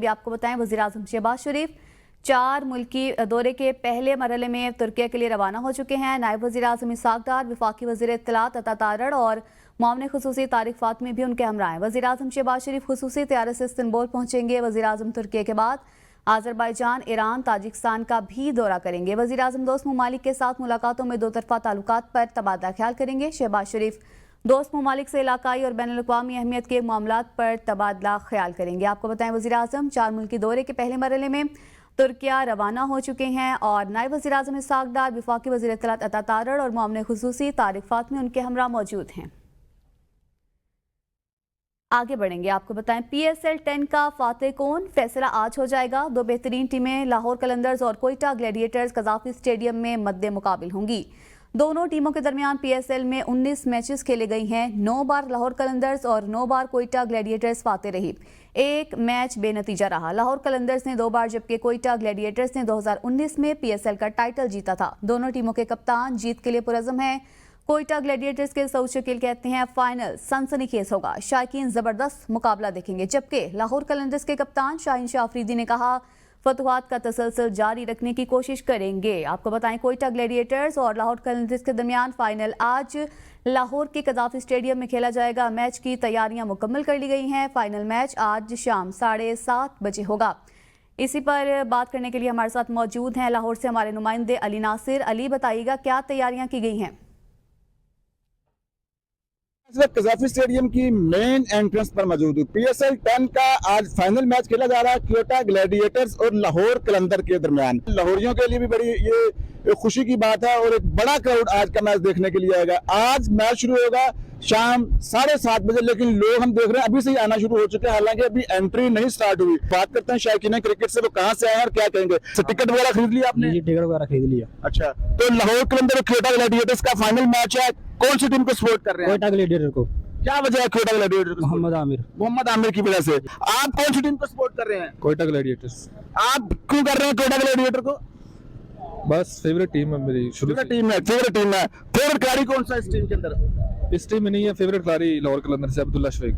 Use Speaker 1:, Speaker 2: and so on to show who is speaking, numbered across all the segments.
Speaker 1: بھی آپ کو بتائیں وزیراعظم شہباز شریف 4 ملکی دورے کے پہلے مرحلے میں ترکیہ کے لیے روانہ ہو چکے ہیں۔ نائب وزیراعظم اسحاق ڈار، وفاقی وزیر اطلاعات عطا تارڑ اور معاون خصوصی طارق فاطمی بھی ان کے ہمراہ ہیں۔ وزیراعظم شہباز شریف خصوصی طیارے سے استنبول پہنچیں گے۔ وزیراعظم ترکیہ کے بعد آذربائیجان، ایران، تاجکستان کا بھی دورہ کریں گے۔ وزیراعظم دوست ممالک کے ساتھ ملاقاتوں میں 2 طرفہ تعلقات پر تبادلہ خیال کریں گے۔ شہباز شریف دوست ممالک سے علاقائی اور بین الاقوامی اہمیت کے معاملات پر تبادلہ خیال کریں گے۔ آپ کو بتائیں وزیراعظم 4 ملکی دورے کے پہلے مرحلے میں ترکیہ روانہ ہو چکے ہیں اور نائب وزیراعظم اسحاق ڈار، وفاقی وزیر اطلاعات عطا تارڑ اور معاون خصوصی طارق فاطمی ان کے ہمراہ موجود ہیں۔ آگے بڑھیں گے، آپ کو بتائیں پی ایس ایل 10 کا فاتح کون؟ فیصلہ آج ہو جائے گا۔ 2 بہترین ٹیمیں لاہور قلندرز اور کوئٹہ گلیڈیٹرز قذافی اسٹیڈیم میں مد مقابل ہوں گی۔ دونوں ٹیموں کے درمیان پی ایس ایل میں 19 میچز کھیلے گئی ہیں۔ 9 بار لاہور قلندرز اور 9 بار کوئٹہ گلیڈیٹرز فاتح رہی۔ 1 میچ بے نتیجہ رہا۔ لاہور قلندرز نے 2 بار جبکہ کوئٹہ گلیڈیٹرز نے 2019 میں پی ایس ایل کا ٹائٹل جیتا تھا۔ دونوں ٹیموں کے کپتان جیت کے لیے پرعزم ہیں۔ کوئٹہ گلیڈیٹرز کے سعود شکیل کہتے ہیں فائنل سنسنی خیز ہوگا، شائقین زبردست مقابلہ دیکھیں گے، جبکہ لاہور قلندرز کے کپتان شاہین شاہ آفریدی نے کہا فتوحات کا تسلسل جاری رکھنے کی کوشش کریں گے۔ آپ کو بتائیں کوئٹہ گلیڈیٹرز اور لاہور قلندرز کے درمیان فائنل آج لاہور کے قذافی اسٹیڈیم میں کھیلا جائے گا۔ میچ کی تیاریاں مکمل کر لی گئی ہیں۔ فائنل میچ آج شام 7:30 بجے ہوگا۔ اسی پر بات کرنے کے لیے ہمارے ساتھ موجود ہیں لاہور سے ہمارے نمائندے علی ناصر۔ علی بتائیے گا کیا تیاریاں کی گئی ہیں؟
Speaker 2: اس وقت قذافی اسٹیڈیم کی مین انٹرنس پر موجود ہوں۔ پی ایس ایل 10 کا آج فائنل میچ کھیلا جا رہا ہے کوئٹہ گلیڈیٹرز اور لاہور قلندر کے درمیان۔ لاہوریوں کے لیے بھی بڑی یہ خوشی کی بات ہے اور ایک بڑا کراؤڈ آج کا میچ دیکھنے کے لیے آئے گا۔ آج میچ شروع ہوگا شام 7:30 بجے، لیکن لوگ ہم دیکھ رہے ہیں ابھی سے ہی آنا شروع ہو چکے ہیں، حالانکہ ابھی انٹری نہیں سٹارٹ ہوئی۔ بات کرتے ہیں شائقین کرکٹ سے، وہ کہاں سے آئے ہیں اور کیا کہیں گے۔ ٹکٹ وغیرہ خرید لیا آپ نے؟
Speaker 3: جی ٹکٹ وغیرہ خرید لیا۔
Speaker 2: اچھا، تو لاہور قلندر اور کوئٹہ گلیڈیٹرز کا فائنل میچ ہے، کون سی ٹیم کو سپورٹ کر رہے ہیں؟
Speaker 3: کوئٹہ گلیڈیٹر کو۔
Speaker 2: کیا وجہ ہے کوئٹہ گلیڈیٹرز کو؟ محمد عامر کی وجہ سے۔ آپ کون سی ٹیم کو سپورٹ کر رہے ہیں؟
Speaker 3: کوئٹہ گلیڈیٹرز۔
Speaker 2: آپ کیوں کر رہے ہیں کوئٹہ گلیڈیٹر کو؟
Speaker 3: بس فیوریٹ ٹیم ہے میری شروع سے۔
Speaker 2: فیوریٹ ٹیم ہے۔ فیوریٹ کھلاڑی کون سا اس ٹیم کے اندر؟
Speaker 3: اس ٹیم میں نہیں ہے فیوریٹ کھلاڑی لاہور قلندر سے عبداللہ شفیق۔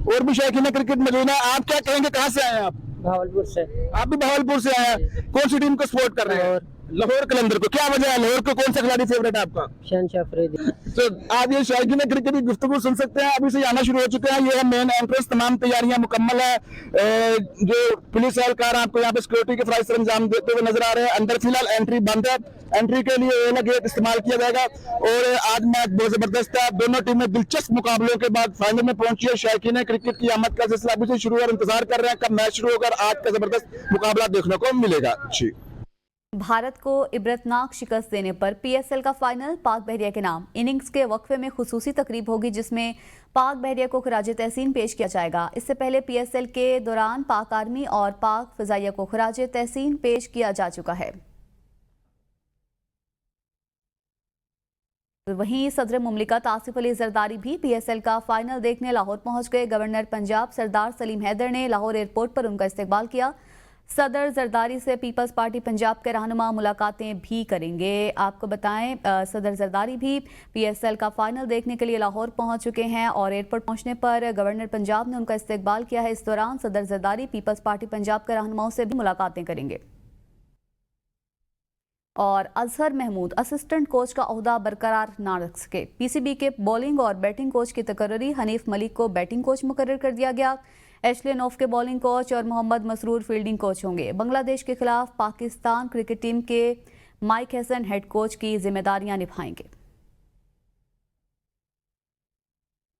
Speaker 2: اور بھی شائقین کرکٹ موجود ہیں، آپ کیا کہیں گے، کہاں سے آئے ہیں آپ؟
Speaker 4: بھاولپور سے۔
Speaker 2: آپ بھی بہاولپور سے آئے ہیں، کون سی ٹیم کو سپورٹ کر رہے ہیں؟ لاہور قلندر کو۔ کیا وجہ ہے، لاہور کو کون سا کھلاڑی فیوریٹ ہے آپ کا؟
Speaker 4: شاہین شاہ آفریدی۔
Speaker 2: تو آپ یہ شائقین کرکٹ کی گفتگو سن سکتے ہیں، ابھی سے آنا شروع ہو چکے ہیں۔ یہ ہے مین انٹرنس، تمام تیاریاں مکمل ہے۔ جو پولیس اہلکار آپ کو یہاں پہ سیکورٹی کے فرائض سر انجام دیتے ہوئے نظر آ رہے ہیں۔ اندر فی الحال انٹری بند ہے، انٹری کے لیے اولا گیٹ استعمال کیا جائے گا۔ اور آج میچ بہت زبردست ہے، دونوں ٹیمیں دلچسپ مقابلوں کے بعد فائنل میں پہنچی ہے۔ شائقین کرکٹ کی آمد کا سلسلہ ابھی سے شروع اور انتظار کر رہے ہیں کب میچ شروع ہوگا، آج کا زبردست مقابلہ دیکھنے کو ملے گا۔ جی،
Speaker 1: بھارت کو عبرتناک شکست دینے پر پی ایس ایل کا فائنل پاک بحریہ کے نام۔ اننگز کے وقفے میں خصوصی تقریب ہوگی جس میں پاک بحریہ کو خراج تحسین پیش کیا جائے گا۔ اس سے پہلے پی ایس ایل کے دوران پاک آرمی اور پاک فضائیہ کو خراج تحسین پیش کیا جا چکا ہے۔ وہیں صدر مملکت آصف علی زرداری بھی پی ایس ایل کا فائنل دیکھنے لاہور پہنچ گئے۔ گورنر پنجاب سردار سلیم حیدر نے لاہور ایئرپورٹ پر ان کا استقبال کیا۔ صدر زرداری سے پیپلز پارٹی پنجاب کے رہنما ملاقاتیں بھی کریں گے۔ آپ کو بتائیں صدر زرداری بھی پی ایس ایل کا فائنل دیکھنے کے لیے لاہور پہنچ چکے ہیں اور ایئرپورٹ پہنچنے پر گورنر پنجاب نے ان کا استقبال کیا ہے۔ اس دوران صدر زرداری پیپلز پارٹی پنجاب کے رہنماؤں سے بھی ملاقاتیں کریں گے۔ اور اظہر محمود اسسٹنٹ کوچ کا عہدہ برقرار نہ رکھ سکے، پی سی بی کے بولنگ اور بیٹنگ کوچ کی تقرری، حنیف ملک کو بیٹنگ کوچ مقرر کر دیا گیا۔ ایشلے نوف کے بولنگ کوچ اور محمد مسرور فیلڈنگ کوچ ہوں گے۔ بنگلہ دیش کے خلاف پاکستان کرکٹ ٹیم کے مائک حسن ہیڈ کوچ کی ذمہ داریاں نبھائیں گے۔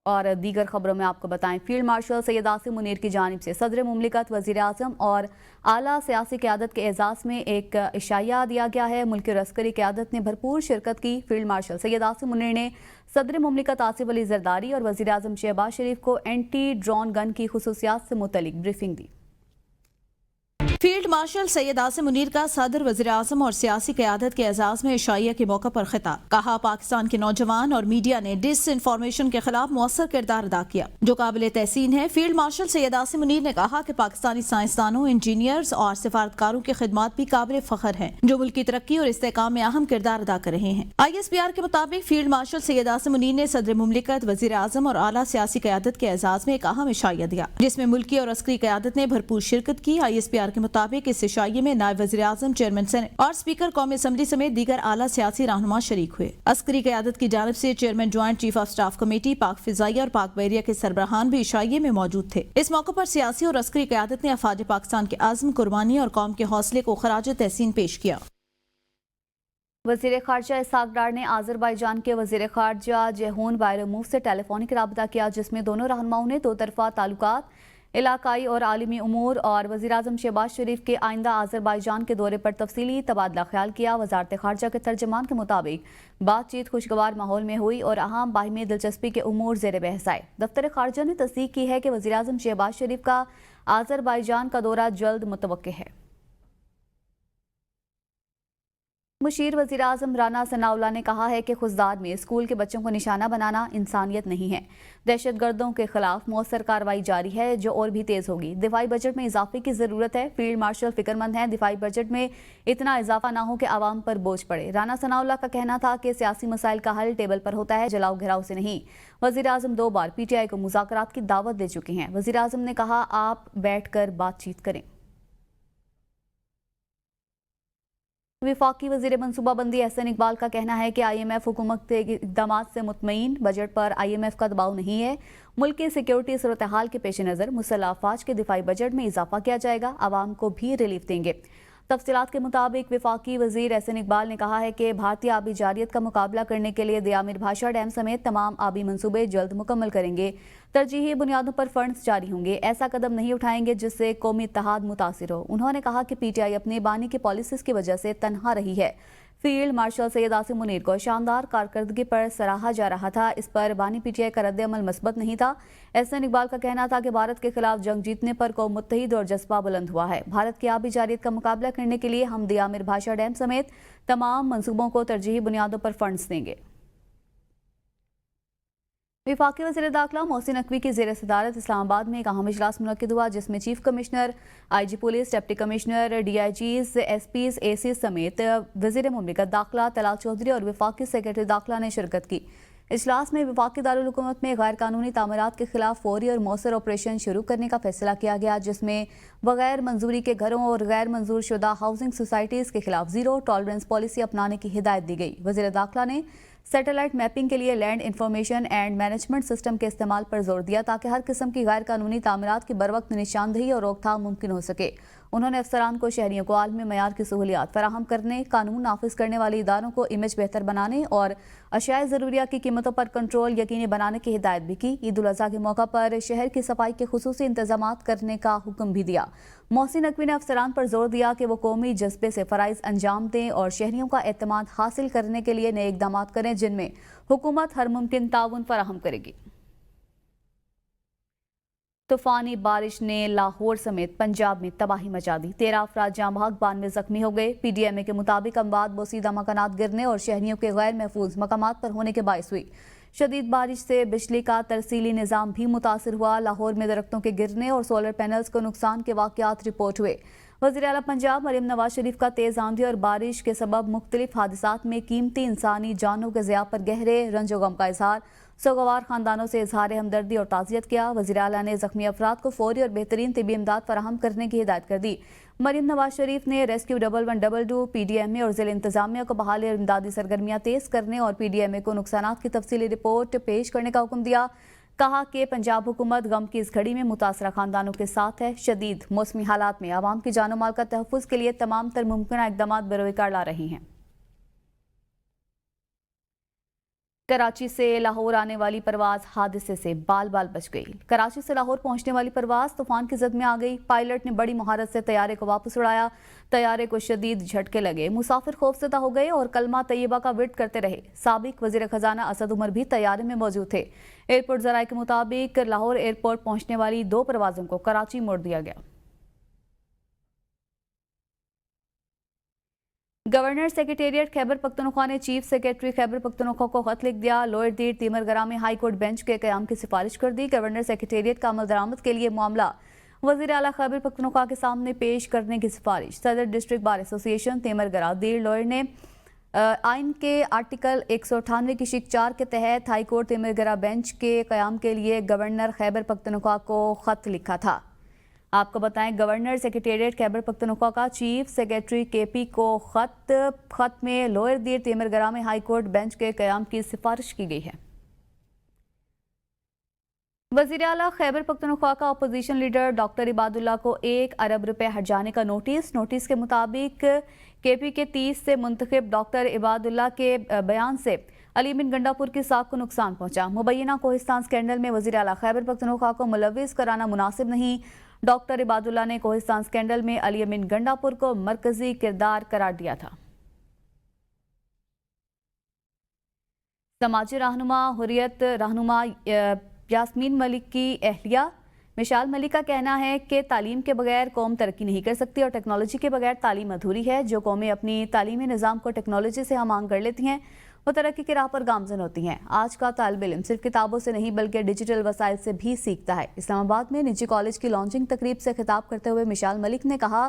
Speaker 1: اور دیگر خبروں میں آپ کو بتائیں فیلڈ مارشل سید عاصم منیر کی جانب سے صدر مملکت، وزیر اعظم اور اعلیٰ سیاسی قیادت کے اعزاز میں ایک عشائیہ دیا گیا ہے۔ ملک اور عسکری قیادت نے بھرپور شرکت کی۔ فیلڈ مارشل سید عاصم منیر نے صدر مملکت آصف علی زرداری اور وزیر اعظم شہباز شریف کو اینٹی ڈرون گن کی خصوصیات سے متعلق بریفنگ دی۔
Speaker 4: फील्ड मार्शल सैयद आसिम मुनीर का सदर, वज़ीर आज़म और सियासी क़यादत के एजाज़ में इशाइया के मौके पर खिताब। कहा, पाकिस्तान के नौजवान और मीडिया ने डिस इन्फॉर्मेशन के खिलाफ मौसर किरदार अदा किया जो काबिल तहसीन है। फील्ड मार्शल सैयद आसिम मुनीर ने कहा कि पाकिस्तानी साइंसदानों, इंजीनियर्स और सिफारतकारों की खिदमत भी काबिल फ़ख्र हैं जो मुल्क की तरक्की और इस्तेहकाम में अहम किरदार अदा कर रहे हैं। ISPR के मुताबिक फील्ड मार्शल सैयद आसिम मुनीर ने सदर मुमलिकत, वज़ीर आज़म और आला सियासी क़यादत के एजाज़ में एक अहम इशाइया दिया जिसमें मुल्की और अस्करी क़यादत ने भरपूर शिरकत की। ISPR के मुताबिक इस इशाइये में नायब वज़ीर आज़म, चेयरमैन सेनेट और स्पीकर कौमी असम्बली समेत दीगर आला सियासी रहनुमा शरीक हुए। अस्करी क़यादत की जानिब से chairman joint chief of staff committee, पाक फिजाइया और पाक बहरिया के सरबराहान भी इशाइये में मौजूद थे। इस मौके पर सियासी और अस्करी क़यादत ने अफवाज पाकिस्तान के आज़म, कुर्बानी और कौम के हौसले को खराज तहसीन पेश किया।
Speaker 1: वज़ीर ख़ारजा इसहाक डार ने आज़रबाईजान के वज़ीर ख़ारजा जेहून बायरमूफ से टेलीफोनिक राबता किया जिसमें दोनों रहनुमाओं ने दो तरफ़ा ताल्लुकात, इलाकाई और आलमी उमूर और वज़ीर आज़म शहबाज शरीफ के आइंदा आज़रबाईजान के दौरे पर तफसीली तबादला ख्याल किया। वज़ारत ख़ारजा के तर्जमान के मुताबिक बातचीत खुशगवार माहौल में हुई और अहम बाहिमी दिलचस्पी के उमूर ज़ेर बहस आए। दफ्तर ख़ारजा ने तस्दीक की है कि वज़ीर आज़म शहबाज शरीफ का आज़रबाईजान का दौरा जल्द मुतवक्किल है। मुशीर वज़ीर आज़म राना सनाउल्लाह ने कहा है कि खुजदार में स्कूल के बच्चों को निशाना बनाना इंसानियत नहीं है। दहशत गर्दों के खिलाफ मौसर कार्रवाई जारी है जो और भी तेज़ होगी। दिफाई बजट में इजाफे की ज़रूरत है। फील्ड मार्शल फिक्रमंद हैं दिफाई बजट में इतना इजाफा ना हो कि आवाम पर बोझ पड़े। राना सनाउल्लाह का कहना था कि सियासी मसाइल का हल टेबल पर होता है, जलाओ घिराव से नहीं। वज़ीर आज़म 2 बार PTI को मुज़ाकरात की दावत दे चुके हैं। वज़ीर आज़म ने कहा, आप बैठ कर बातचीत करें। वफाकी वज़ीर मनसूबाबंदी एहसन इकबाल का कहना है कि IMF हुकूमत के इक़दाम से मुतमईन, बजट पर IMF का दबाव नहीं है। मुल्क की सिक्योरिटी सूरत हाल के पेश नज़र मुसल्लह अफवाज के दिफाई बजट में इजाफा किया जाएगा, आवाम को भी रिलीफ देंगे। तफसीलात के मुताबिक वफाकी वज़ीर एहसन इकबाल ने कहा है कि भारतीय आबी जारियत का मुकाबला करने के लिए दियामिर भाषा डैम समेत तमाम आबी मंसूबे जल्द मुकम्मल करेंगे। तरजीही बुनियादों पर फंड्स जारी होंगे। ऐसा कदम नहीं उठाएंगे जिससे कौमी इत्तेहाद मुतासिर हो। उन्होंने कहा कि PTI अपने बानी की पॉलिसीज की वजह से तनहा रही है। फील्ड मार्शल सैयद आसिम मुनीर को शानदार कारकर्दगी पर सराहा जा रहा था। इस पर बानी PTI का रद्द-ए-अमल मस्बत नहीं था। एहसन इकबाल का कहना था कि भारत के खिलाफ जंग जीतने पर कौम मुत्तहिद और जज्बा बुलंद हुआ है। भारत की आबी जारियत का मुकाबला करने के लिए हम दियामिर भाषा डैम समेत तमाम मंसूबों को तरजीही बुनियादों पर फंड्स देंगे। वफाकी वज़ीर दाखिला मोहसिन नकवी की ज़ेर सदारत इस्लामाबाद में एक अहम इजलास मुनक्किद हुआ जिसमें chief commissioner, IG police, deputy commissioner, DIGs, SPs, ACs समेत वज़ीर मुमलिकत दाखिला तलाल चौधरी और वफाकी सेक्रेटरी दाखिला ने शिरकत की। इजलास में वफाकी दारुल हुकूमत में गैर कानूनी तामीरात के खिलाफ फौरी और मौसर ऑपरेशन शुरू करने का फैसला किया गया जिसमें बगैर मंजूरी के घरों और गैर मंजूर शुदा हाउसिंग सोसाइटीज़ के खिलाफ ज़ीरो टॉलरेंस पॉलिसी अपनाने की हिदायत दी गई। वज़ीर दाखिला ने सैटेलाइट मैपिंग के लिए land information and management system के इस्तेमाल पर जोर दिया ताकि हर किस्म की गैर कानूनी तामीरात की बरवक्त निशानदही और रोकथाम मुमकिन हो सके। उन्होंने अफसरान को शहरियों को आलमी मयार की सहूलियात फराहम करने, कानून नाफिज करने वाले इदारों को इमेज बेहतर बनाने और अशियाए ज़रूरिया की कीमतों पर कंट्रोल यकीनी बनाने की हिदायत भी की। ईद उल अज़हा के मौका पर शहर की सफाई के खुसूसी इंतजामात करने का हुक्म भी दिया। मोहसिन नकवी ने अफसरान पर जोर दिया कि वो कौमी जज्बे से फ़राइज़ अंजाम दें और शहरियों का एतमाद हासिल करने के लिए नए इक़दाम करें जिनमें हुकूमत हर मुमकिन ताउन फराहम करेगी। तूफानी बारिश ने लाहौर समेत पंजाब में तबाही मचा दी। 13 अफराद जाँ बहक, 92 जख्मी हो गए। PDMA के मुताबिक अम्बाद बोसीदा मकानात गिरने और शहरियों के गैर महफूज मकामात पर होने के बायस हुई। शदीद बारिश से बिजली का तरसीली निज़ाम भी मुतासिर हुआ। लाहौर में दरख्तों के गिरने और सोलर पैनल्स को नुकसान के वाक़यात रिपोर्ट हुए। वज़ीर आला पंजाब मरियम नवाज शरीफ का तेज़ आंधी और बारिश के सबब मुख्तलिफ हादसात में कीमती इंसानी जानों के ज़िया पर गहरे रंजो गम का इजहार, सोगवार खानदानों से इजहार हमदर्दी और ताज़ियत किया। वज़ीर आला ने ज़ख्मी अफराद को फौरी और बेहतरीन तिबी इमदाद फराहम करने की हिदायत कर दी। मरियम नवाज शरीफ ने रेस्क्यू 1122 PDMA और ज़िला इंतजामिया को बहाली और इमदादी सरगर्मियाँ तेज़ करने और PDMA को नुकसानात की तफसीली रिपोर्ट पेश करने का हुक्म दिया। कहा कि पंजाब हुकूमत गम की इस घड़ी में मुतासरा खानदानों के साथ है। शदीद मौसमी हालात में आवाम की जानो माल का तहफ़्फ़ुज़ के लिए तमाम तर मुमकिन इक़दाम बरोकार ला रही हैं। कराची से लाहौर आने वाली परवाज हादसे से बाल बाल बच गई। कराची से लाहौर पहुंचने वाली परवाज तूफान की जद में आ गई। पायलट ने बड़ी महारत से तैयारे को वापस उड़ाया। तैयारे को शदीद झटके लगे। मुसाफिर खौफज़दा हो गए और कलमा तैयबा का विर्द करते रहे। साबिक वज़ीर खजाना असद उमर भी तैयारे में मौजूद थे। एयरपोर्ट ज़राए के मुताबिक लाहौर एयरपोर्ट पहुंचने वाली 2 परवाज़ों को कराची मोड़ दिया गया। गवर्नर सेक्रेटेरिएट खैबर पख्तूनख्वा ने चीफ सेक्रेटरी खैबर पख्तूनख्वा को खत लिख दिया। लोअर दीर तीमरगरा में हाई कोर्ट बेंच के क़याम की सिफारिश कर दी। गवर्नर सेक्रेटेरिएट का अमल दरामद के लिए मामला वज़ीर आला खैबर पख्तूनख्वा के सामने पेश करने की सिफारिश। सदर डिस्ट्रिक्ट बार एसोसिएशन तीमरगरा दीर लोअर ने आइन के आर्टिकल 198 की शिक 4 के तहत हाई कोर्ट तीमरगरा बेंच के क़याम के लिए गवर्नर खैबर पख्तूनख्वा को खत लिखा था। आपको बताएं, गवर्नर सेक्रेटेरिएट खैबर पख्तूनख्वा का चीफ सेक्रेटरी केपी को खत में लोअर दीर तीमरगरा में हाई कोर्ट बेंच के क़याम की सिफारिश की गई है। वज़ीर आला खैबर पख्तूनख्वा का अपोजिशन लीडर डॉक्टर इबादुल्ला को 1 अरब रुपए हर्जाने का नोटिस के मुताबिक केपी के 30 से मुंतखब डॉक्टर इबादुल्ला के बयान से अली बिन गंडापुर की साख को नुकसान पहुंचा। मुबैना कोहिस्तान स्कैंडल में वज़ीर आला खैबर पख्तूनख्वा को मुलव्विस कराना मुनासिब नहीं। डॉक्टर इबादुल्ला ने कोहिस्तान स्कैंडल में अली बिन गंडापुर को मरकजी किरदार करार दिया था। समाजी रहनुमा हुर्रियत रहनुमा यास्मीन मलिक की अहलिया मिशाल मलिक का कहना है कि तालीम के बगैर कौम तरक्की नहीं कर सकती और टेक्नोलॉजी के बगैर तालीम अधूरी है। जो कौमें अपनी तालीमी निज़ाम को टेक्नोलॉजी से हम आंग कर लेती हैं वो तरक्की की राह पर गामजन होती हैं। आज का तालिब इल्म सिर्फ किताबों से नहीं बल्कि डिजिटल वसाइल से भी सीखता है। इस्लामाबाद में निजी कॉलेज की लॉन्चिंग तकरीब से खिताब करते हुए मिशाल मलिक ने कहा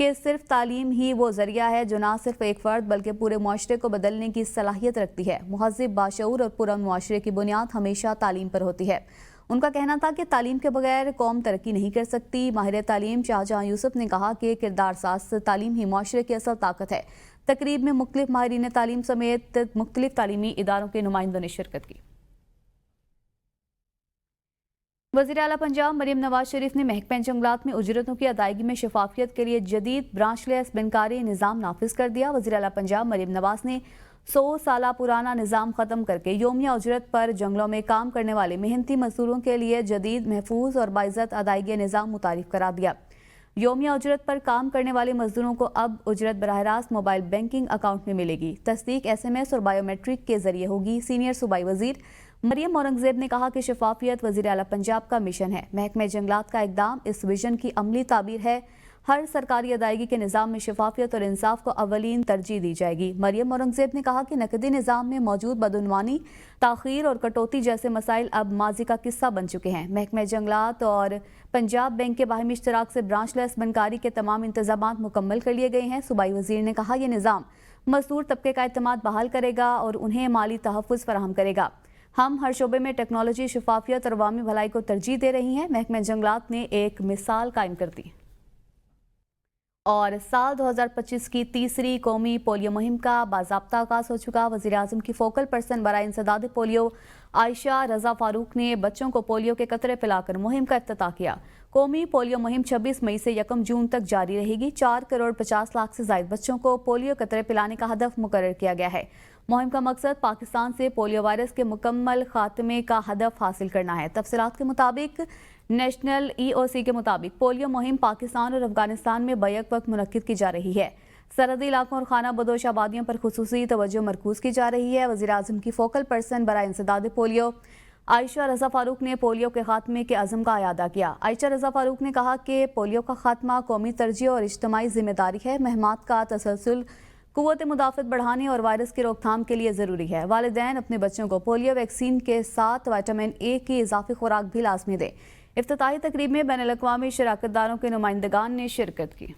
Speaker 1: कि सिर्फ तालीम ही वो जरिया है जो ना सिर्फ एक फ़र्द बल्कि पूरे मुआशरे को बदलने की सलाहियत रखती है। मुहज़्ज़िब, बाशऊर और पुरअमन मुआशरे की बुनियाद हमेशा तालीम पर होती है। उनका कहना था कि तालीम के बगैर कौम तरक्की नहीं कर सकती। माहिर तालीम शाहजहां यूसुफ ने कहा कि किरदार साज तालीम ही मुआशरे की असल ताकत है। तकरीब में मुख्तलिफ माहिरीन तालीम समेत मुख्तलिफ तालीमी इदारों के नुमाइंदों ने शिरकत की। वज़ीर आला पंजाब मरीम नवाज शरीफ ने महकमा जंगलात में उजरतों की अदायगी में शफाफियत के लिए जदीद ब्रांचलेस बिनकारी निज़ाम नाफिज कर दिया। वज़ीर आला पंजाब मरीम नवाज ने 100 साल पुराना निज़ाम ख़त्म करके योमिया उजरत पर जंगलों में काम करने वाले मेहनती मजदूरों के लिए जदीद, महफूज और बाइज़्ज़त अदायगी निज़ाम मुतारिफ करा दिया। योमिया उजरत पर काम करने वाले मजदूरों को अब उजरत बराह रास्त मोबाइल बैंकिंग अकाउंट में मिलेगी। तस्दीक SMS और बायोमेट्रिक के जरिए होगी। सीनियर सूबाई वजीर मरियम औरंगजेब ने कहा कि शफाफियत वज़ीर आला पंजाब का मिशन है। महकमे जंगलात का इकदाम इस विजन की अमली ताबीर है। हर सरकारी अदायगी के निज़ाम में शफाफियत और इंसाफ को अवलीन तरजीह दी जाएगी। मरियम औरंगजेब ने कहा कि नकदी निज़ाम में मौजूद बदउनवानी, ताख़ीर और कटौती जैसे मसाइल अब माजी का किस्सा बन चुके हैं। महकमे जंगलात और पंजाब बैंक के बाहमी इश्तराक से ब्रांचलेस बनकारी के तमाम इंतजामात मुकम्मल कर लिए गए हैं। सूबाई वज़ीर ने कहा यह निज़ाम मजदूर तबके का एतमाद बहाल करेगा और उन्हें माली तहफ़्फ़ुज़ फराहम करेगा। हम हर शोबे में टेक्नोलॉजी, शफाफियत और अवामी भलाई को तरजीह दे रही हैं। महकमे जंगलात ने एक मिसाल कायम कर दी। और साल 2025 की तीसरी कौमी पोलियो मुहिम का बाज़ाब्ता आगाज़ हो चुका। वज़ीर आज़म की फोकल पर्सन बराए इंसदाद पोलियो आयशा रज़ा फारूक ने बच्चों को पोलियो के कतरे पिलाकर मुहिम का इफ्तिताह किया। कौमी पोलियो मुहिम 26 मई से 1 जून तक जारी रहेगी। 4 करोड़ 50 लाख से ज़ायद बच्चों को पोलियो कतरे पिलाने का हदफ मुकर्रर किया गया है। मुहिम का मकसद पाकिस्तान से पोलियो वायरस के मुकम्मल खात्मे का हदफ हासिल करना है। तफसीलात के मुताबिक नेशनल EOC के मुताबिक पोलियो मुहिम पाकिस्तान और अफगानिस्तान में बैक वक्त मुनक्किद की जा रही है। सरहदी इलाकों और खाना बदोश आबादियों पर खुसूसी तवज्जो मरकूज़ की जा रही है। वज़ीर आज़म की फोकल पर्सन बराए इंसदाद पोलियो आयशा रज़ा फारूक ने पोलियो के खात्मे के अज़म का अयादा किया। आयशा रज़ा फारूक ने कहा कि पोलियो का खात्मा कौमी तरजीह और इज्तिमाई जिम्मेदारी है। महमात का तसलसल कुव्वत मुदाफ़त बढ़ाने और वायरस की रोकथाम के लिए ज़रूरी है। वालिदैन अपने बच्चों को पोलियो वैक्सीन के साथ विटामिन A की इजाफी खुराक भी लाजमी दें। इफ्तिताही तकरीब में बैनुल अक़वामी शराकतदारों के नुमाइंदगान ने शिरकत की।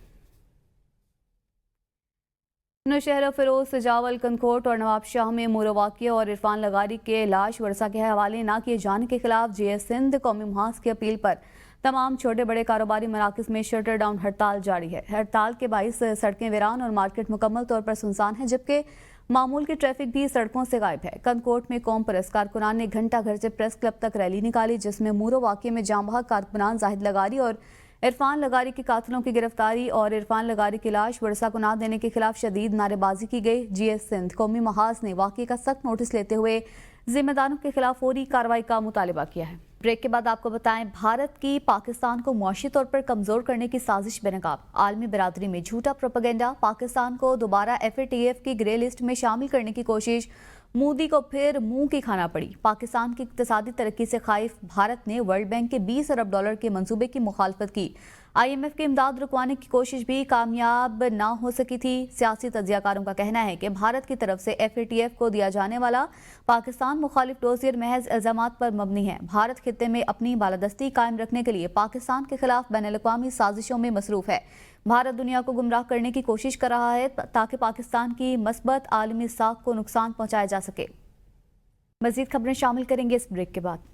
Speaker 1: नौशहरा, फिरोज, सजावल, कनकोट और नवाबशाह में मूरो वाक़िया और इरफान लगारी के लाश वर्षा के हवाले न किए जाने के खिलाफ JS सिंध कौमी महाज की अपील पर तमाम छोटे बड़े कारोबारी मराकज़ में शटर डाउन हड़ताल जारी है। हड़ताल के बाइस सड़कें वीरान और मार्केट मुकम्मल तौर पर सुनसान है, जबकि मामूल की ट्रैफिक भी सड़कों से गायब है। कनकोट में कौम परस्त कारकुनान ने घंटा घर से प्रेस क्लब तक रैली निकाली, जिसमें मूरो वाक़े में जांबहा कारकुनान जाहिद लगारी और इरफान लगारी के कातिलों की गिरफ्तारी और इरफान लगारी की लाश वर्षा को न देने के खिलाफ शदीद नारेबाजी की गई। JS सिंध कौमी महाज ने वाक़े का सख्त नोटिस लेते हुए जिम्मेदारों के खिलाफ फौरी कार्रवाई का मुतालबा किया है। ब्रेक के बाद आपको बताएं, भारत की पाकिस्तान को मुआशी तौर पर कमजोर करने की साजिश बेनकाब। आलमी बरादरी में झूठा प्रोपेगेंडा। पाकिस्तान को दोबारा FATF की ग्रे लिस्ट में शामिल करने की कोशिश। मोदी को फिर मुंह की खाना पड़ी। पाकिस्तान की इक्तिसादी तरक्की से खाइफ भारत ने वर्ल्ड बैंक के $20 अरब के मंसूबे की मुखालफत की। IMF की इमदाद रुकवाने की कोशिश भी कामयाब ना हो सकी थी। सियासी तज्जियाकारों का कहना है कि भारत की तरफ से FATF को दिया जाने वाला पाकिस्तान मुखालिफ डोजियर महज इल्जामात पर मबनी है। भारत खित्ते में अपनी बालादस्ती कायम रखने के लिए पाकिस्तान के खिलाफ बैनुल-अक़वामी साजिशों में मसरूफ है। भारत दुनिया को गुमराह करने की कोशिश कर रहा है ताकि पाकिस्तान की मस्बत आलमी साख को नुकसान पहुंचाया जा सके। मज़ीद खबरें शामिल करेंगे इस ब्रेक के बाद।